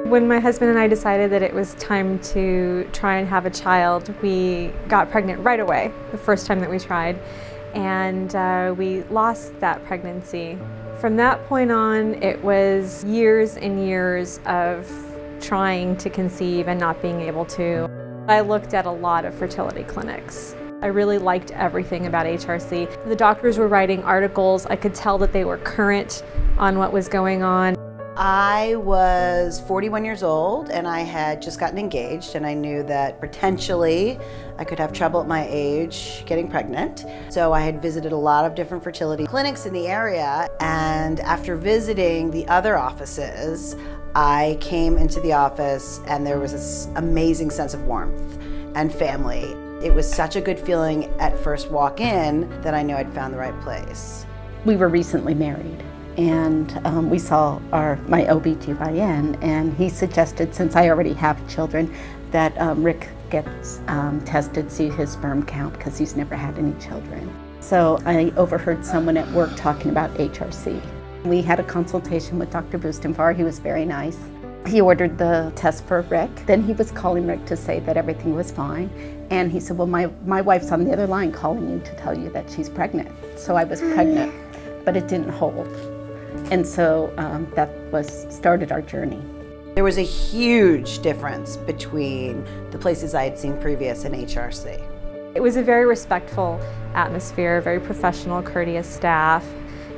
When my husband and I decided that it was time to try and have a child, we got pregnant right away, the first time that we tried, and we lost that pregnancy. From that point on, it was years and years of trying to conceive and not being able to. I looked at a lot of fertility clinics. I really liked everything about HRC. The doctors were writing articles. I could tell that they were current on what was going on. I was 41 years old and I had just gotten engaged, and I knew that potentially I could have trouble at my age getting pregnant. So I had visited a lot of different fertility clinics in the area, and after visiting the other offices, I came into the office and there was this amazing sense of warmth and family. It was such a good feeling at first walk-in that I knew I'd found the right place. We were recently married, and we saw my OB/GYN, and he suggested, since I already have children, that Rick gets tested, see his sperm count, because he's never had any children. So I overheard someone at work talking about HRC. We had a consultation with Dr. Bustenfar. He was very nice. He ordered the test for Rick. Then he was calling Rick to say that everything was fine. And he said, well, my wife's on the other line calling you to tell you that she's pregnant. So I was pregnant, but it didn't hold. And so that started our journey. There was a huge difference between the places I had seen previous and HRC. It was a very respectful atmosphere, very professional, courteous staff.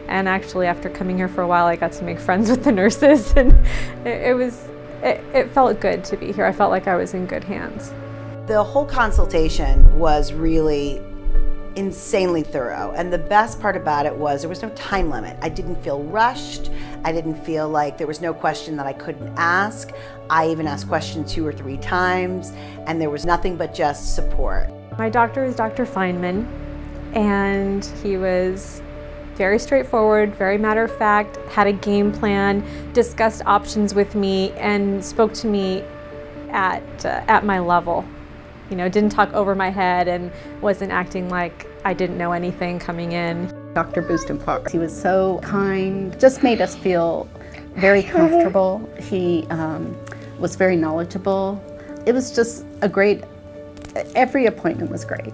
And actually, after coming here for a while, I got to make friends with the nurses, and it felt good to be here. I felt like I was in good hands. The whole consultation was really insanely thorough, and the best part about it was there was no time limit. I didn't feel rushed. I didn't feel like there was no question that I couldn't ask. I even asked questions 2 or 3 times, and there was nothing but just support. My doctor is Dr. Feynman, and he was very straightforward, very matter-of-fact, had a game plan, discussed options with me, and spoke to me at my level. You know, didn't talk over my head and wasn't acting like I didn't know anything coming in. Dr. Bustenfar, he was so kind, just made us feel very comfortable. He was very knowledgeable. It was just every appointment was great.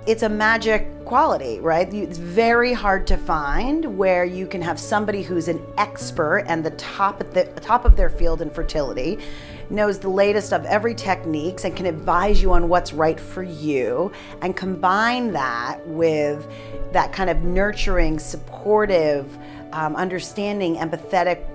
It's a magic quality, right? It's very hard to find where you can have somebody who's an expert and the top of their field in fertility, knows the latest of every techniques and can advise you on what's right for you, and combine that with that kind of nurturing, supportive, understanding, empathetic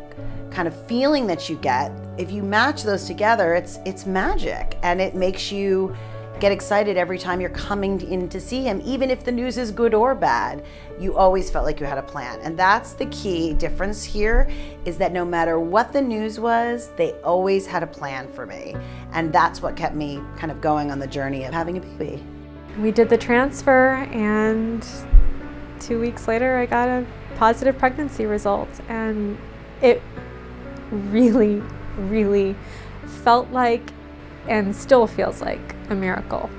kind of feeling that you get. If you match those together, it's magic, and it makes you get excited every time you're coming in to see him. Even if the news is good or bad, you always felt like you had a plan. And that's the key difference here, is that no matter what the news was, they always had a plan for me. And that's what kept me kind of going on the journey of having a baby. We did the transfer, and 2 weeks later I got a positive pregnancy result. And it really, really felt like, and still feels like, a miracle.